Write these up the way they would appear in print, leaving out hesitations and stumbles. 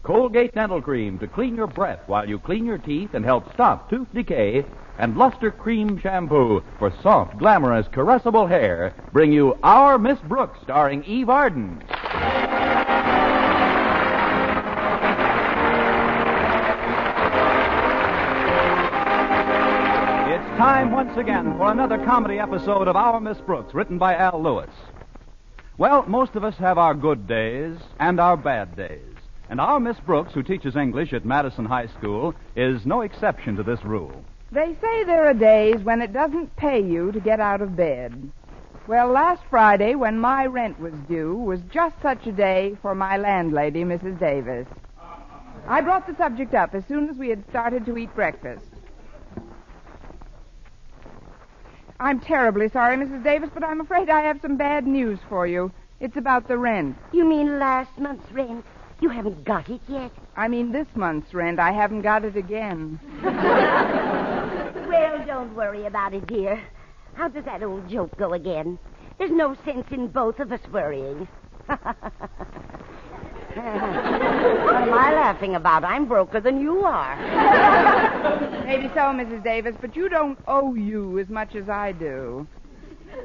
Colgate Dental Cream to clean your breath while you clean your teeth and help stop tooth decay, and Luster Cream Shampoo for soft, glamorous, caressable hair bring you Our Miss Brooks, starring Eve Arden. It's time once again for another comedy episode of Our Miss Brooks, written by Al Lewis. Well, most of us have our good days and our bad days. And our Miss Brooks, who teaches English at Madison High School, is no exception to this rule. They say there are days when it doesn't pay you to get out of bed. Well, last Friday, when my rent was due, was just such a day for my landlady, Mrs. Davis. I brought the subject up as soon as we had started to eat breakfast. I'm terribly sorry, Mrs. Davis, but I'm afraid I have some bad news for you. It's about the rent. You mean last month's rent? You haven't got it yet? I mean this month's rent. I haven't got it again. Well, don't worry about it, dear. How does that old joke go again? There's no sense in both of us worrying. What am I laughing about? I'm broker than you are. Maybe so, Mrs. Davis, but you don't owe you as much as I do.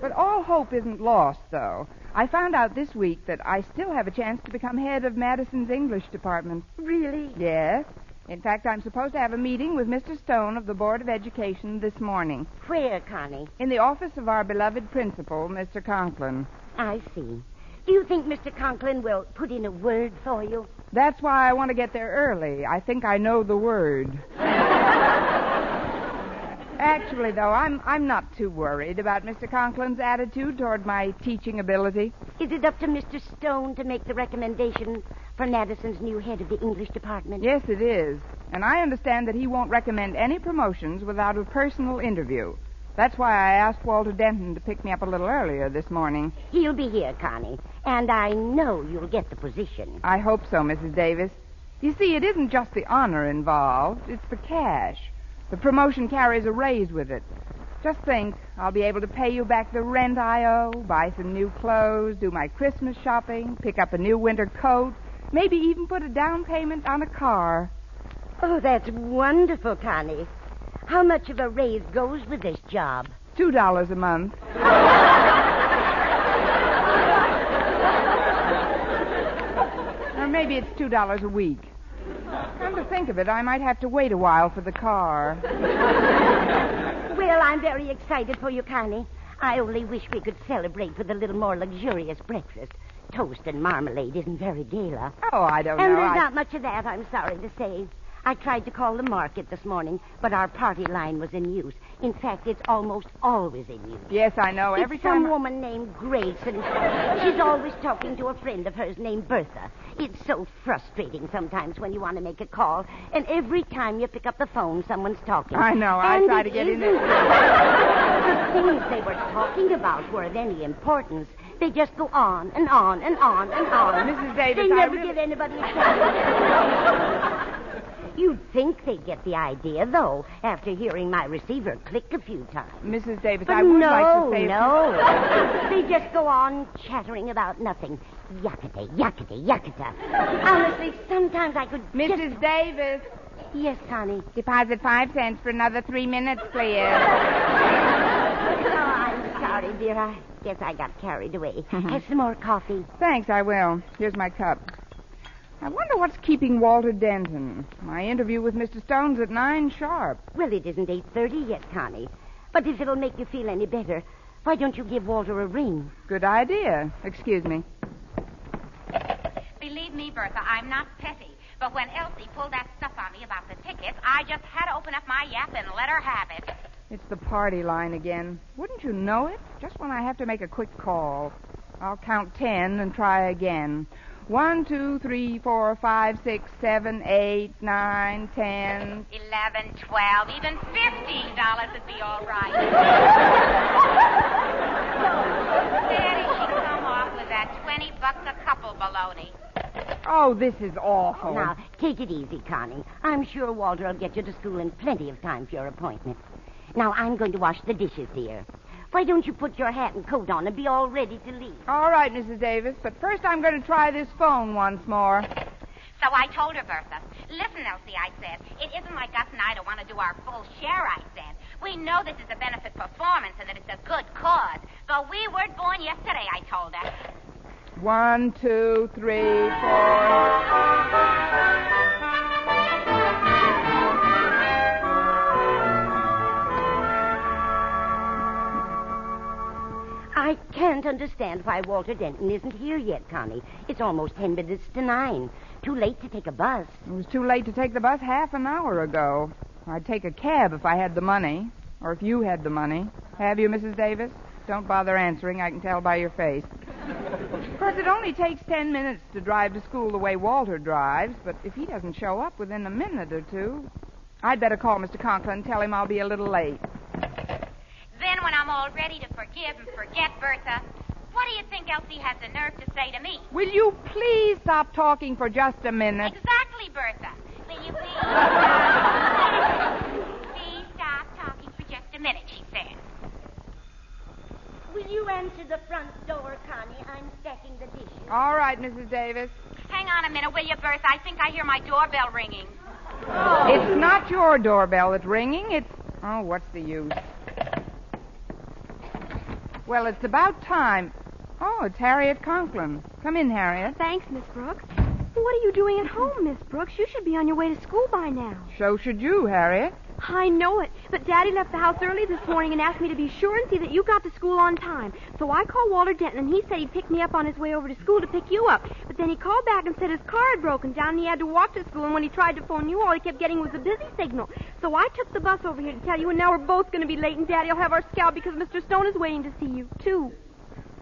But all hope isn't lost, though. I found out this week that I still have a chance to become head of Madison's English department. Really? Yes. In fact, I'm supposed to have a meeting with Mr. Stone of the Board of Education this morning. Where, Connie? In the office of our beloved principal, Mr. Conklin. I see. Do you think Mr. Conklin will put in a word for you? That's why I want to get there early. I think I know the word. Actually, though, I'm not too worried about Mr. Conklin's attitude toward my teaching ability. Is it up to Mr. Stone to make the recommendation for Madison's new head of the English department? Yes, it is. And I understand that he won't recommend any promotions without a personal interview. That's why I asked Walter Denton to pick me up a little earlier this morning. He'll be here, Connie, and I know you'll get the position. I hope so, Mrs. Davis. You see, it isn't just the honor involved, it's the cash. The promotion carries a raise with it. Just think, I'll be able to pay you back the rent I owe, buy some new clothes, do my Christmas shopping, pick up a new winter coat, maybe even put a down payment on a car. Oh, that's wonderful, Connie. How much of a raise goes with this job? $2 a month. Or maybe it's $2 a week. Come to think of it, I might have to wait a while for the car. Well, I'm very excited for you, Connie. I only wish we could celebrate with a little more luxurious breakfast. Toast and marmalade isn't very gala. Oh, I don't know. And there's not much of that, I'm sorry to say. I tried to call the market this morning, but our party line was in use. In fact, it's almost always in use. Yes, I know. It's some woman named Grace, and she's always talking to a friend of hers named Bertha. It's so frustrating sometimes when you want to make a call, and every time you pick up the phone, someone's talking. I know. I try to get in there. The things they were talking about were of any importance. They just go on and on and on and on. Mrs. Davis, they never give anybody a chance. You'd think they'd get the idea, though, after hearing my receiver click a few times. Mrs. Davis, but I would like to say... No. They just go on chattering about nothing. Yakata, yakata, yakata. Honestly, sometimes I could Mrs. Davis. Yes, Connie? Deposit 5 cents for another 3 minutes, please. Oh, I'm sorry, dear. I guess I got carried away. Have some more coffee. Thanks, I will. Here's my cup. I wonder what's keeping Walter Denton. My interview with Mr. Stone's at 9 sharp. Well, it isn't 8:30 yet, Connie. But if it'll make you feel any better, why don't you give Walter a ring? Good idea. Excuse me. Believe me, Bertha, I'm not petty. But when Elsie pulled that stuff on me about the tickets, I just had to open up my yap and let her have it. It's the party line again. Wouldn't you know it? Just when I have to make a quick call. I'll count 10 and try again. 1, 2, 3, 4, 5, 6, 7, 8, 9, 10... 11, 12, even $15 would be all right. There she come off with that $20 a couple baloney. Oh, this is awful. Now, take it easy, Connie. I'm sure Walter will get you to school in plenty of time for your appointment. Now, I'm going to wash the dishes, dear. Why don't you put your hat and coat on and be all ready to leave? All right, Mrs. Davis, but first I'm going to try this phone once more. So I told her, Bertha, listen, Elsie, I said, it isn't like us and I don't want to do our full share, I said. We know this is a benefit performance and that it's a good cause. But we weren't born yesterday, I told her. 1, 2, 3, 4. I can't understand why Walter Denton isn't here yet, Connie. It's almost 10 minutes to 9. Too late to take a bus. It was too late to take the bus half an hour ago. I'd take a cab if I had the money, or if you had the money. Have you, Mrs. Davis? Don't bother answering. I can tell by your face. Of course, it only takes 10 minutes to drive to school the way Walter drives, but if he doesn't show up within a minute or two, I'd better call Mr. Conklin and tell him I'll be a little late. Then when I'm all ready to forgive and forget, Bertha, what do you think Elsie has the nerve to say to me? Will you please stop talking for just a minute? Exactly, Bertha. Will you please please stop talking for just a minute, she said. Will you answer the front door, Connie? I'm stacking the dishes. All right, Mrs. Davis. Hang on a minute, will you, Bertha? I think I hear my doorbell ringing. It's not your doorbell that's ringing. It's... Oh, what's the use? Well, it's about time. Oh, it's Harriet Conklin. Come in, Harriet. Thanks, Miss Brooks. What are you doing at home, Miss Brooks? You should be on your way to school by now. So should you, Harriet. I know it, but Daddy left the house early this morning and asked me to be sure and see that you got to school on time. So I called Walter Denton, and he said he'd pick me up on his way over to school to pick you up. But then he called back and said his car had broken down and he had to walk to school, and when he tried to phone you, all he kept getting was a busy signal. So I took the bus over here to tell you, and now we're both going to be late, and Daddy'll have our scout because Mr. Stone is waiting to see you, too.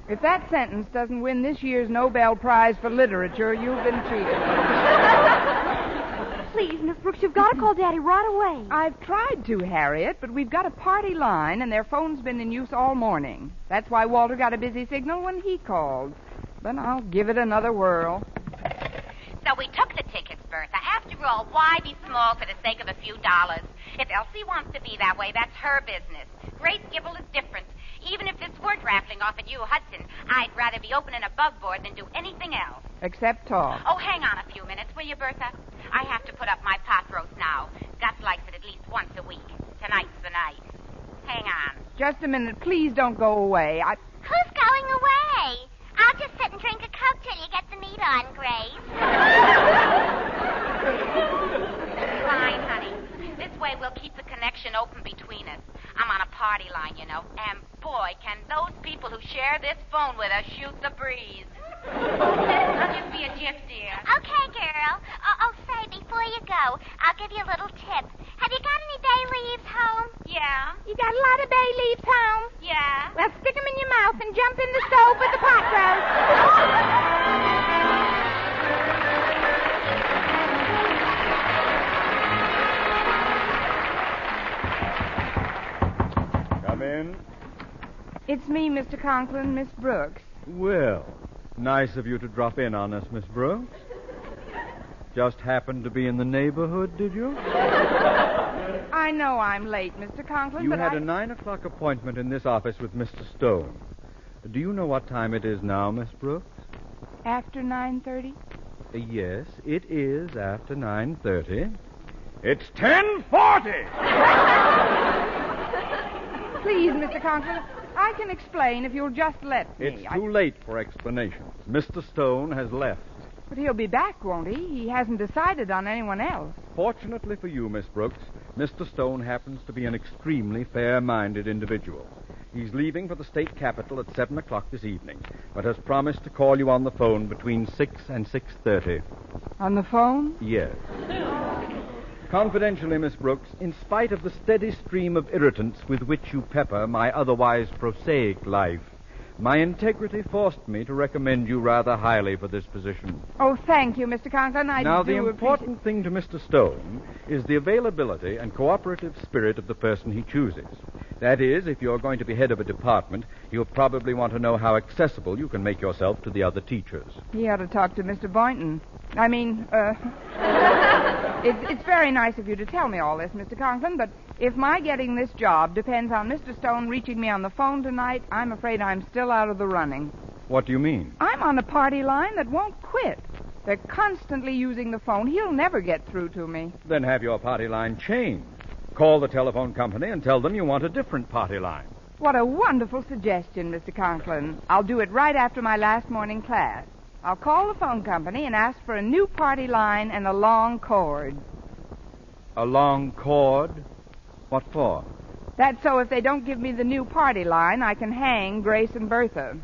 If that sentence doesn't win this year's Nobel Prize for Literature, you've been cheated. Please, Miss Brooks, you've got to call Daddy right away. I've tried to, Harriet, but we've got a party line, and their phone's been in use all morning. That's why Walter got a busy signal when he called. But I'll give it another whirl. So we took the tickets, Bertha. After all, why be small for the sake of a few dollars? If Elsie wants to be that way, that's her business. Grace Gibble is different. Even if this were drafting off at you, Hudson, I'd rather be open and above board than do anything else. Except talk. Oh, hang on a few minutes, will you, Bertha? I have to put up my pot roast now. Gus likes it at least once a week. Tonight's the night. Hang on. Just a minute. Please don't go away. Who's going away? I'll just sit and drink a Coke till you get the meat on, Grace. Fine, honey. This way we'll keep the connection open between us. I'm on a party line, you know, and boy, can those people who share this phone with us shoot the breeze. I'll just be a gift, dear. Okay, girl. Oh, say, before you go, I'll give you a little tip. Have you got any bay leaves home? Yeah. You got a lot of bay leaves home? Yeah. Well, stick them in your mouth and jump in the stove with the pot roast. Come in. It's me, Mr. Conklin, Miss Brooks. Well, nice of you to drop in on us, Miss Brooks. Just happened to be in the neighborhood, did you? I know I'm late, Mr. Conklin, You but had a 9 o'clock appointment in this office with Mr. Stone. Do you know what time it is now, Miss Brooks? After 9:30? Yes, it is after 9:30. It's 10:40! Please, Mr. Conklin, I can explain if you'll just let me. It's too late for explanations. Mr. Stone has left. But he'll be back, won't he? He hasn't decided on anyone else. Fortunately for you, Miss Brooks, Mr. Stone happens to be an extremely fair-minded individual. He's leaving for the state capitol at 7 o'clock this evening, but has promised to call you on the phone between 6 and 6:30. On the phone? Yes. Confidentially, Miss Brooks, in spite of the steady stream of irritants with which you pepper my otherwise prosaic life, my integrity forced me to recommend you rather highly for this position. Oh, thank you, Mr. Conklin. Now, the important thing to Mr. Stone is the availability and cooperative spirit of the person he chooses. That is, if you're going to be head of a department, you'll probably want to know how accessible you can make yourself to the other teachers. He ought to talk to Mr. Boynton. It's very nice of you to tell me all this, Mr. Conklin, but if my getting this job depends on Mr. Stone reaching me on the phone tonight, I'm afraid I'm still out of the running. What do you mean? I'm on a party line that won't quit. They're constantly using the phone. He'll never get through to me. Then have your party line changed. Call the telephone company and tell them you want a different party line. What a wonderful suggestion, Mr. Conklin. I'll do it right after my last morning class. I'll call the phone company and ask for a new party line and a long cord. A long cord? What for? That's so if they don't give me the new party line, I can hang Grace and Bertha.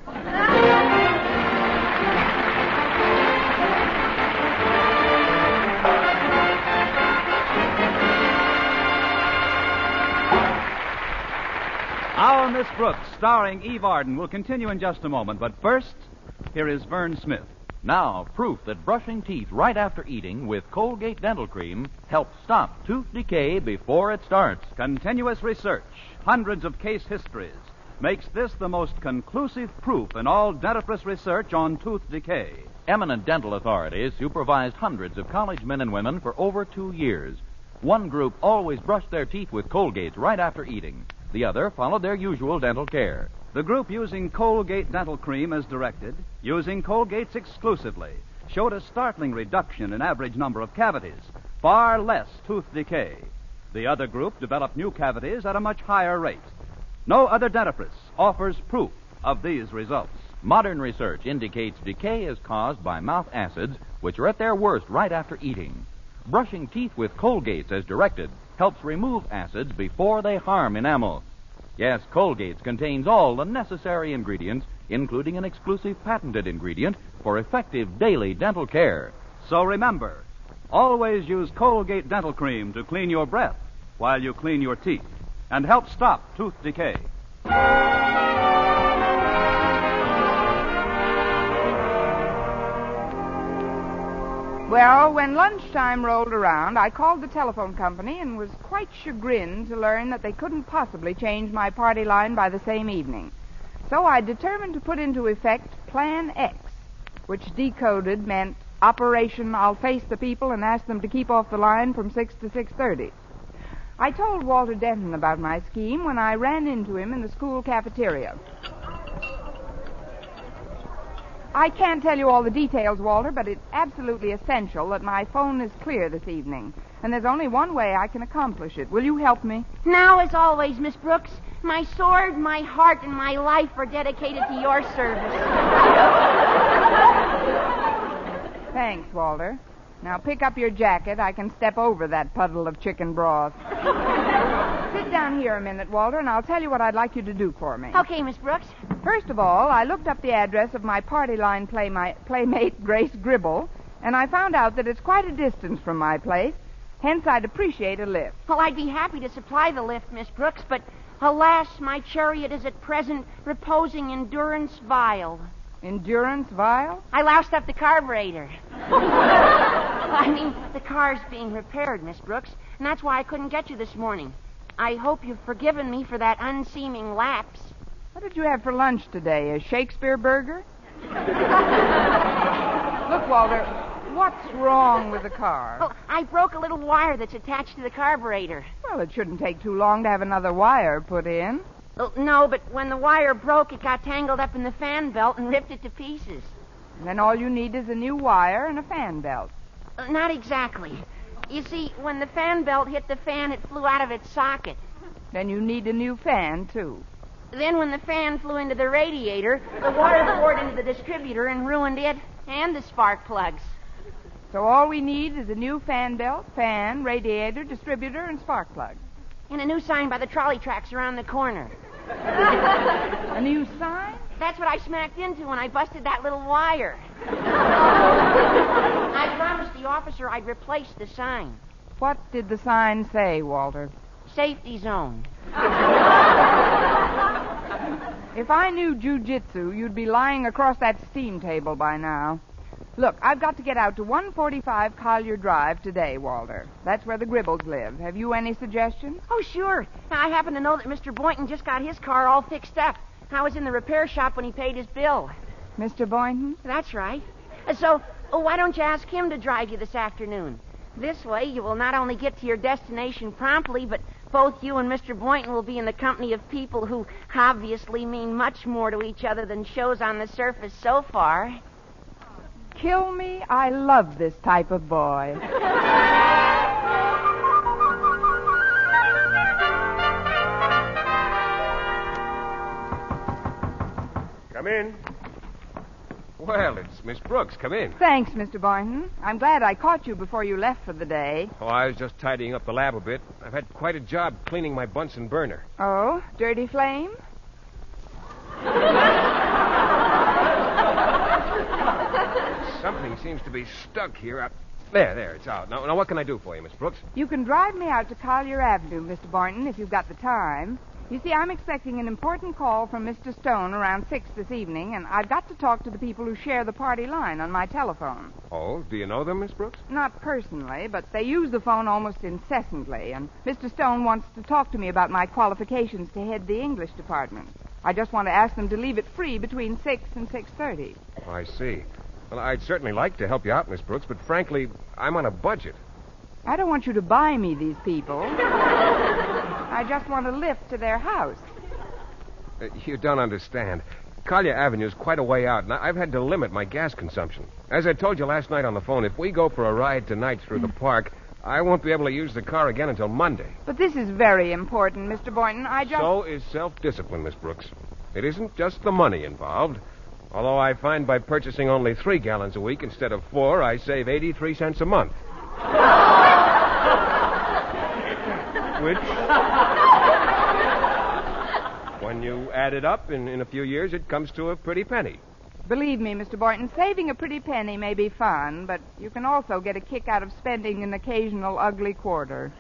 Our Miss Brooks, starring Eve Arden, will continue in just a moment. But first, here is Vern Smith. Now, proof that brushing teeth right after eating with Colgate Dental Cream helps stop tooth decay before it starts. Continuous research, hundreds of case histories, makes this the most conclusive proof in all dentifrice research on tooth decay. Eminent dental authorities supervised hundreds of college men and women for over 2 years. One group always brushed their teeth with Colgate right after eating. The other followed their usual dental care. The group using Colgate Dental Cream as directed, using Colgate's exclusively, showed a startling reduction in average number of cavities, far less tooth decay. The other group developed new cavities at a much higher rate. No other dentifrice offers proof of these results. Modern research indicates decay is caused by mouth acids, which are at their worst right after eating. Brushing teeth with Colgate's as directed helps remove acids before they harm enamel. Yes, Colgate's contains all the necessary ingredients, including an exclusive patented ingredient for effective daily dental care. So remember, always use Colgate Dental Cream to clean your breath while you clean your teeth and help stop tooth decay. Well, when lunchtime rolled around, I called the telephone company and was quite chagrined to learn that they couldn't possibly change my party line by the same evening. So I determined to put into effect Plan X, which decoded meant Operation I'll Face the People and Ask Them to Keep Off the Line from 6 to 6:30. I told Walter Denton about my scheme when I ran into him in the school cafeteria. I can't tell you all the details, Walter, but it's absolutely essential that my phone is clear this evening. And there's only one way I can accomplish it. Will you help me? Now, as always, Miss Brooks, my sword, my heart, and my life are dedicated to your service. Thanks, Walter. Now pick up your jacket. I can step over that puddle of chicken broth. Sit down here a minute, Walter, and I'll tell you what I'd like you to do for me. Okay, Miss Brooks. First of all, I looked up the address of my party line playmate, Grace Gribble, and I found out that it's quite a distance from my place. Hence, I'd appreciate a lift. Well, I'd be happy to supply the lift, Miss Brooks, but alas, my chariot is at present reposing in durance vile. Endurance vile? I loused up the carburetor. I mean, the car's being repaired, Miss Brooks, and that's why I couldn't get you this morning. I hope you've forgiven me for that unseeming lapse. What did you have for lunch today? A Shakespeare burger? Look, Walter, what's wrong with the car? Oh, I broke a little wire that's attached to the carburetor. Well, it shouldn't take too long to have another wire put in. Oh, no, but when the wire broke, it got tangled up in the fan belt and ripped it to pieces. And then all you need is a new wire and a fan belt. Not exactly. You see, when the fan belt hit the fan, it flew out of its socket. Then you need a new fan, too. Then when the fan flew into the radiator, the water poured into the distributor and ruined it and the spark plugs. So all we need is a new fan belt, fan, radiator, distributor, and spark plug. And a new sign by the trolley tracks around the corner. A new sign? That's what I smacked into when I busted that little wire. I promised the officer I'd replace the sign. What did the sign say, Walter? Safety zone. If I knew jujitsu, you'd be lying across that steam table by now. Look, I've got to get out to 145 Collier Drive today, Walter. That's where the Gribbles live. Have you any suggestions? Oh, sure. I happen to know that Mr. Boynton just got his car all fixed up. I was in the repair shop when he paid his bill. Mr. Boynton? That's right. So, why don't you ask him to drive you this afternoon? This way, you will not only get to your destination promptly, but both you and Mr. Boynton will be in the company of people who obviously mean much more to each other than shows on the surface so far. kill me, I love this type of boy. Come in. Well, it's Miss Brooks. Come in. Thanks, Mr. Boynton. I'm glad I caught you before you left for the day. Oh, I was just tidying up the lab a bit. I've had quite a job cleaning my Bunsen burner. Oh, dirty flame? Something seems to be stuck here. There, it's out. Now, what can I do for you, Miss Brooks? You can drive me out to Collier Avenue, Mr. Boynton, if you've got the time. You see, I'm expecting an important call from Mr. Stone around 6 this evening, and I've got to talk to the people who share the party line on my telephone. Oh, do you know them, Miss Brooks? Not personally, but they use the phone almost incessantly, and Mr. Stone wants to talk to me about my qualifications to head the English department. I just want to ask them to leave it free between 6 and 6:30. Oh, I see. Well, I'd certainly like to help you out, Miss Brooks, but frankly, I'm on a budget. I don't want you to buy me these people. I just want to lift to their house. You don't understand. Collier Avenue is quite a way out, and I've had to limit my gas consumption. As I told you last night on the phone, if we go for a ride tonight through the park, I won't be able to use the car again until Monday. But this is very important, Mr. Boynton. So is self-discipline, Miss Brooks. It isn't just the money involved. Although I find by purchasing only 3 gallons a week instead of 4, I save 83 cents a month. Which, when you add it up in a few years, it comes to a pretty penny. Believe me, Mr. Boynton, saving a pretty penny may be fun, but you can also get a kick out of spending an occasional ugly quarter.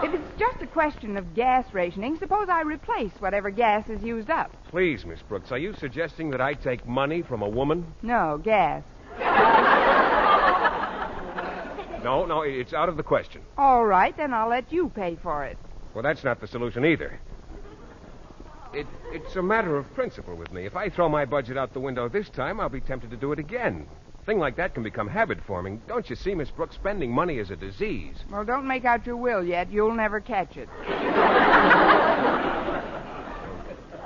If it's just a question of gas rationing, suppose I replace whatever gas is used up. Please, Miss Brooks, are you suggesting that I take money from a woman? No, gas. No, it's out of the question. All right, then I'll let you pay for it. Well, that's not the solution either. It's a matter of principle with me. If I throw my budget out the window this time, I'll be tempted to do it again. A thing like that can become habit-forming. Don't you see, Miss Brooks, spending money is a disease. Well, don't make out your will yet. You'll never catch it.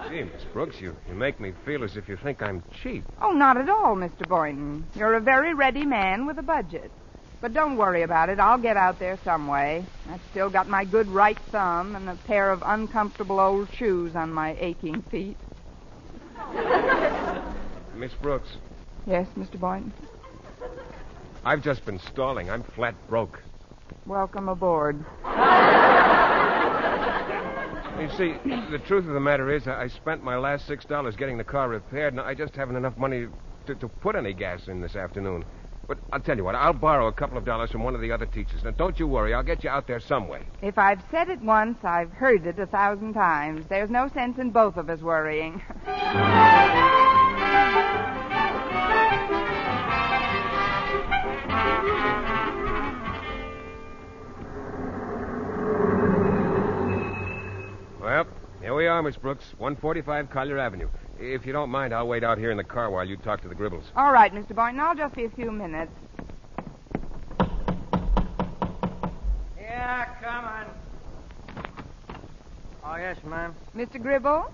Gee, Miss Brooks, you make me feel as if you think I'm cheap. Oh, not at all, Mr. Boynton. You're a very ready man with a budget. But don't worry about it. I'll get out there some way. I've still got my good right thumb and a pair of uncomfortable old shoes on my aching feet. Miss Brooks. Yes, Mr. Boynton? I've just been stalling. I'm flat broke. Welcome aboard. You see, the truth of the matter is I spent my last $6 getting the car repaired, and I just haven't enough money to put any gas in this afternoon. But I'll tell you what, I'll borrow a couple of dollars from one of the other teachers. Now, don't you worry. I'll get you out there some way. If I've said it once, I've heard it 1,000 times. There's no sense in both of us worrying. Well, here we are, Miss Brooks. 145 Collier Avenue. If you don't mind, I'll wait out here in the car while you talk to the Gribbles. All right, Mr. Boynton. I'll just be a few minutes. Yeah, come on. Oh, yes, ma'am. Mr. Gribble?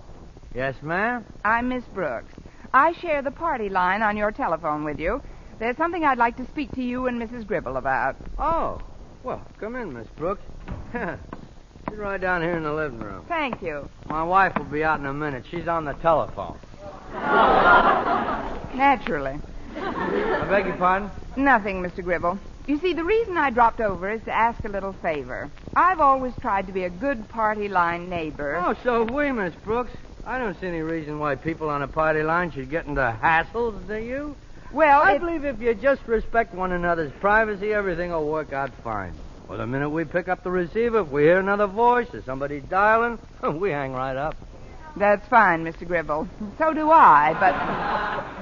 Yes, ma'am? I'm Miss Brooks. I share the party line on your telephone with you. There's something I'd like to speak to you and Mrs. Gribble about. Oh, well, come in, Miss Brooks. Sit right down here in the living room. Thank you. My wife will be out in a minute. She's on the telephone. Naturally. I beg your pardon? Nothing, Mr. Gribble. You see, the reason I dropped over is to ask a little favor. I've always tried to be a good party line neighbor. Oh, so have we, Miss Brooks. I don't see any reason why people on a party line should get into hassles, do you? Well, I believe if you just respect one another's privacy, everything will work out fine. Well, the minute we pick up the receiver, if we hear another voice or somebody dialing, we hang right up. That's fine, Mr. Gribble. So do I, but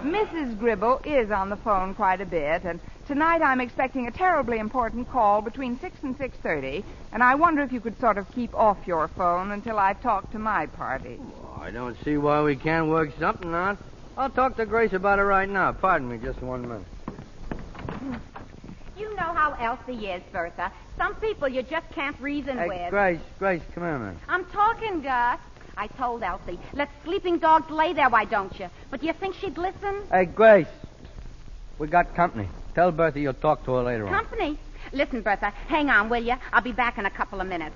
Mrs. Gribble is on the phone quite a bit, and tonight I'm expecting a terribly important call between 6 and 6:30, and I wonder if you could sort of keep off your phone until I've talked to my party. Oh, I don't see why we can't work something out. I'll talk to Grace about it right now. Pardon me just 1 minute. You know how Elsie is, Bertha. Some people you just can't reason with. Grace, come here, man. I'm talking, Gus. I told Elsie, let sleeping dogs lay there, why don't you? But do you think she'd listen? Hey, Grace. We got company. Tell Bertha you'll talk to her later on. Company? Listen, Bertha, hang on, will you? I'll be back in a couple of minutes.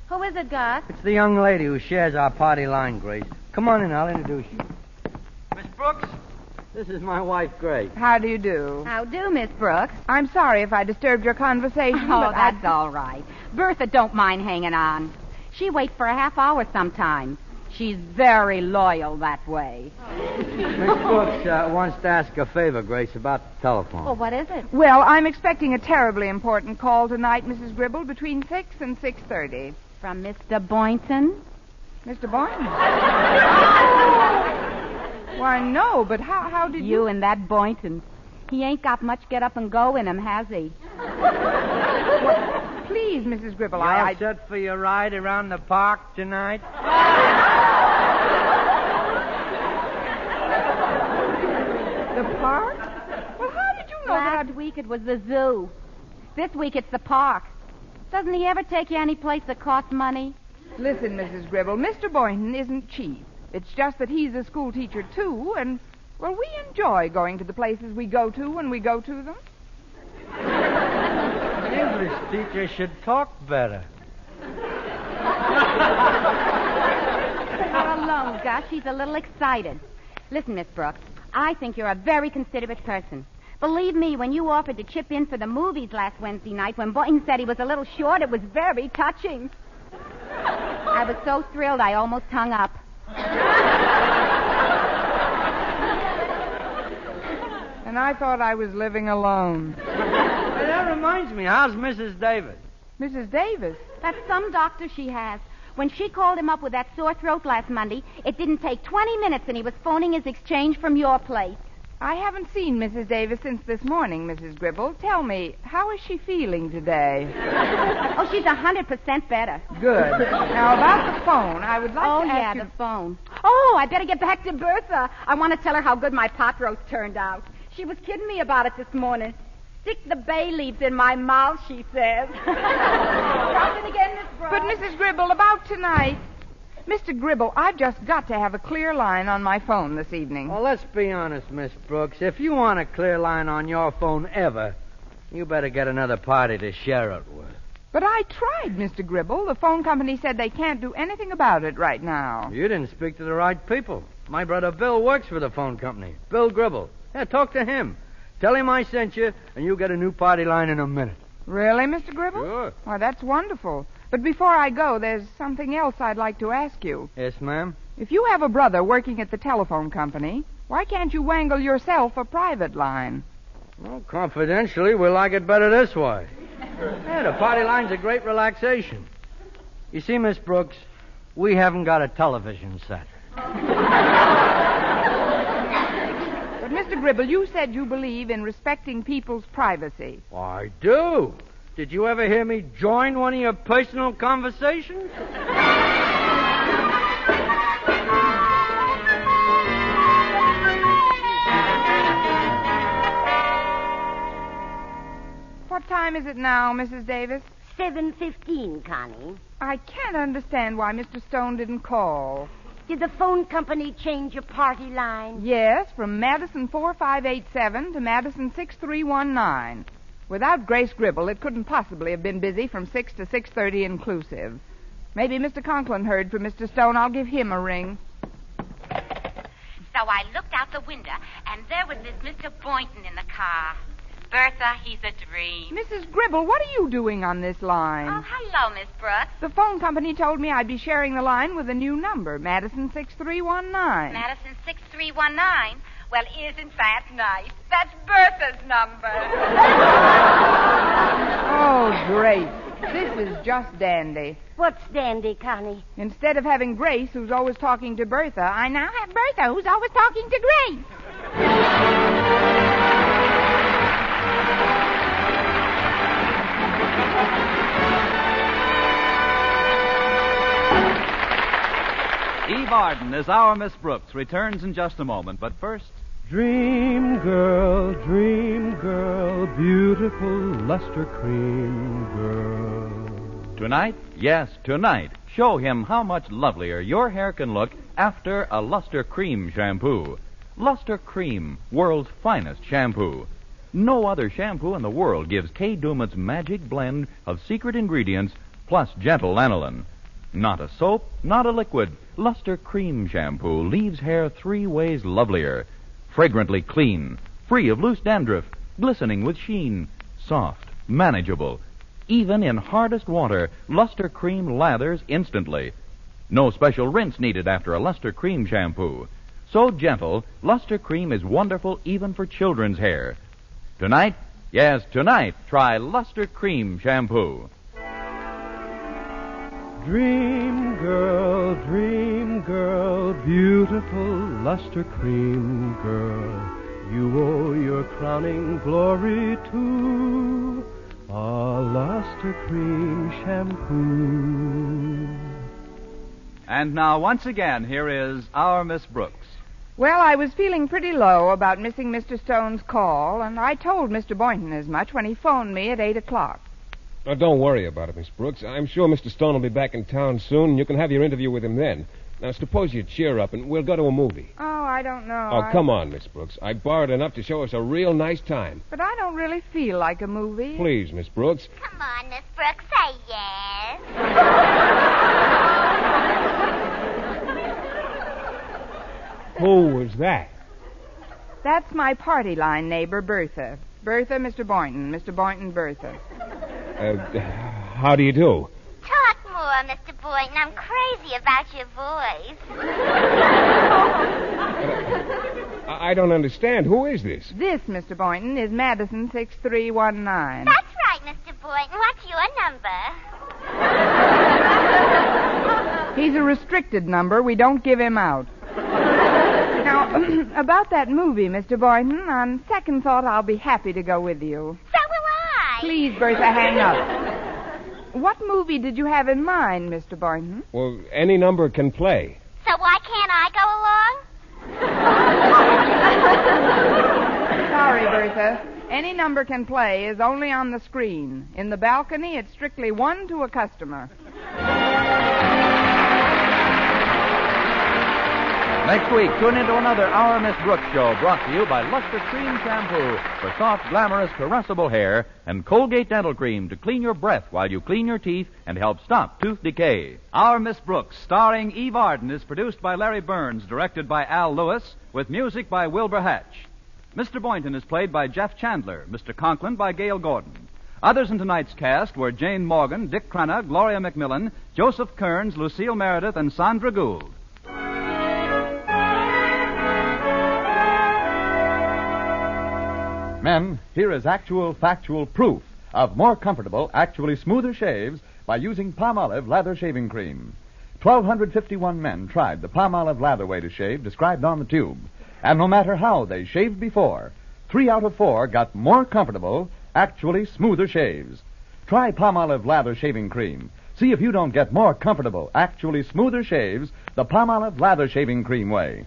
Who is it, Gus? It's the young lady who shares our party line, Grace. Come on in, I'll introduce you. Miss Brooks, this is my wife, Grace. How do you do? How do, Miss Brooks? I'm sorry if I disturbed your conversation, Oh, but that's all right. Bertha don't mind hanging on. She waits for a half hour sometimes. She's very loyal that way. Miss Brooks wants to ask a favor, Grace, about the telephone. Well, what is it? Well, I'm expecting a terribly important call tonight, Mrs. Gribble, between 6 and 6:30. From Mr. Boynton? Mr. Boynton? Why, no, but how did you... and that Boynton. He ain't got much get up and go in him, has he? Well, please, Mrs. Gribble, I set for your ride around the park tonight? The park? Well, how did you know that? Last week it was the zoo. This week it's the park. Doesn't he ever take you any place that costs money? Listen, Mrs. Gribble, Mr. Boynton isn't cheap. It's just that he's a school teacher, too, and, well, we enjoy going to the places we go to when we go to them. An English teacher should talk better. Not alone, Gus. She's a little excited. Listen, Miss Brooks, I think you're a very considerate person. Believe me, when you offered to chip in for the movies last Wednesday night, when Boynton said he was a little short, it was very touching. I was so thrilled I almost hung up. And I thought I was living alone. Hey, that reminds me, how's Mrs. Davis? Mrs. Davis? That's some doctor she has. When she called him up with that sore throat last Monday, it didn't take 20 minutes and he was phoning his exchange from your place. I haven't seen Mrs. Davis since this morning, Mrs. Gribble. Tell me, how is she feeling today? Oh, she's 100% better. Good. Now, about the phone, I would like to ask you... the phone. Oh, I better get back to Bertha. I want to tell her how good my pot roast turned out. She was kidding me about it this morning. Stick the bay leaves in my mouth, she says. Drop it again, Miss Brooks. But, Mrs. Gribble, about tonight... Mr. Gribble, I've just got to have a clear line on my phone this evening. Well, let's be honest, Miss Brooks. If you want a clear line on your phone ever, you better get another party to share it with. But I tried, Mr. Gribble. The phone company said they can't do anything about it right now. You didn't speak to the right people. My brother Bill works for the phone company. Bill Gribble. Yeah, talk to him. Tell him I sent you, and you'll get a new party line in a minute. Really, Mr. Gribble? Sure. Why, that's wonderful. But before I go, there's something else I'd like to ask you. Yes, ma'am? If you have a brother working at the telephone company, why can't you wangle yourself a private line? Well, confidentially, we like it better this way. Yeah, the party line's a great relaxation. You see, Miss Brooks, we haven't got a television set. But, Mr. Gribble, you said you believe in respecting people's privacy. I do. Did you ever hear me join one of your personal conversations? What time is it now, Mrs. Davis? 7:15, Connie. I can't understand why Mr. Stone didn't call. Did the phone company change your party line? Yes, from Madison 4587 to Madison 6319. Without Grace Gribble, it couldn't possibly have been busy from 6 to 6:30 inclusive. Maybe Mr. Conklin heard from Mr. Stone. I'll give him a ring. So I looked out the window, and there was this Mr. Boynton in the car. Bertha, he's a dream. Mrs. Gribble, what are you doing on this line? Oh, hello, Miss Brooks. The phone company told me I'd be sharing the line with a new number, Madison 6319. Madison 6319? Well, isn't that nice? That's Bertha's number. Oh, Grace. This is just dandy. What's dandy, Connie? Instead of having Grace, who's always talking to Bertha, I now have Bertha, who's always talking to Grace. Eve Arden as our Miss Brooks returns in just a moment, but first... Dream girl, beautiful luster cream girl. Tonight, yes, tonight, show him how much lovelier your hair can look after a luster cream shampoo. Luster Cream, world's finest shampoo. No other shampoo in the world gives Kay Daumit's magic blend of secret ingredients plus gentle lanolin. Not a soap, not a liquid. Luster Cream shampoo leaves hair 3 ways lovelier. Fragrantly clean, free of loose dandruff, glistening with sheen, soft, manageable. Even in hardest water, Luster Cream lathers instantly. No special rinse needed after a Luster Cream shampoo. So gentle, Luster Cream is wonderful even for children's hair. Tonight, yes, tonight, try Luster Cream shampoo. Dream girl, beautiful Luster Cream girl, you owe your crowning glory to a Luster Cream shampoo. And now, once again, here is our Miss Brooks. Well, I was feeling pretty low about missing Mr. Stone's call, and I told Mr. Boynton as much when he phoned me at 8 o'clock. Now, don't worry about it, Miss Brooks. I'm sure Mr. Stone will be back in town soon, and you can have your interview with him then. Now, suppose you cheer up, and we'll go to a movie. Oh, I don't know. Oh, come on, Miss Brooks. I borrowed enough to show us a real nice time. But I don't really feel like a movie. Please, Miss Brooks. Come on, Miss Brooks, say yes. Who was that? That's my party line neighbor, Bertha. Bertha, Mr. Boynton. Mr. Boynton, Bertha. How do you do? Talk more, Mr. Boynton. I'm crazy about your voice. I don't understand. Who is this? This, Mr. Boynton, is Madison 6319. That's right, Mr. Boynton. What's your number? He's a restricted number. We don't give him out. Now, about that movie, Mr. Boynton, on second thought, I'll be happy to go with you. So will I. Please, Bertha, hang up. What movie did you have in mind, Mr. Boynton? Well, any number can play. So why can't I go along? Sorry, Bertha. Any number can play is only on the screen. In the balcony, it's strictly 1 to a customer. Next week, tune into another Our Miss Brooks show brought to you by Luster Cream Shampoo for soft, glamorous, caressable hair and Colgate Dental Cream to clean your breath while you clean your teeth and help stop tooth decay. Our Miss Brooks, starring Eve Arden, is produced by Larry Burns, directed by Al Lewis, with music by Wilbur Hatch. Mr. Boynton is played by Jeff Chandler, Mr. Conklin by Gale Gordon. Others in tonight's cast were Jane Morgan, Dick Crenna, Gloria McMillan, Joseph Kearns, Lucille Meredith, and Sandra Gould. Men, here is actual, factual proof of more comfortable, actually smoother shaves by using Palmolive Lather Shaving Cream. 1,251 men tried the Palmolive Lather way to shave described on the tube. And no matter how they shaved before, 3 out of 4 got more comfortable, actually smoother shaves. Try Palmolive Lather Shaving Cream. See if you don't get more comfortable, actually smoother shaves the Palmolive Lather Shaving Cream way.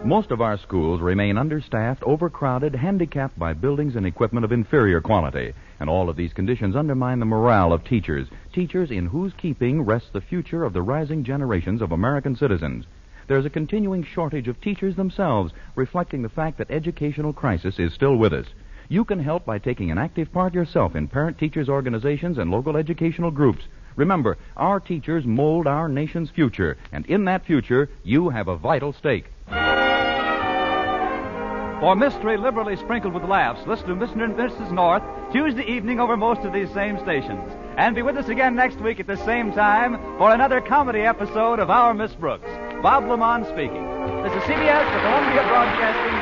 Most of our schools remain understaffed, overcrowded, handicapped by buildings and equipment of inferior quality. And all of these conditions undermine the morale of teachers in whose keeping rests the future of the rising generations of American citizens. There's a continuing shortage of teachers themselves, reflecting the fact that educational crisis is still with us. You can help by taking an active part yourself in parent-teachers organizations and local educational groups. Remember, our teachers mold our nation's future, and in that future, you have a vital stake. For mystery liberally sprinkled with laughs, listen to Mr. and Mrs. North Tuesday evening over most of these same stations. And be with us again next week at the same time for another comedy episode of Our Miss Brooks. Bob Lamont speaking. This is CBS, the Columbia Broadcasting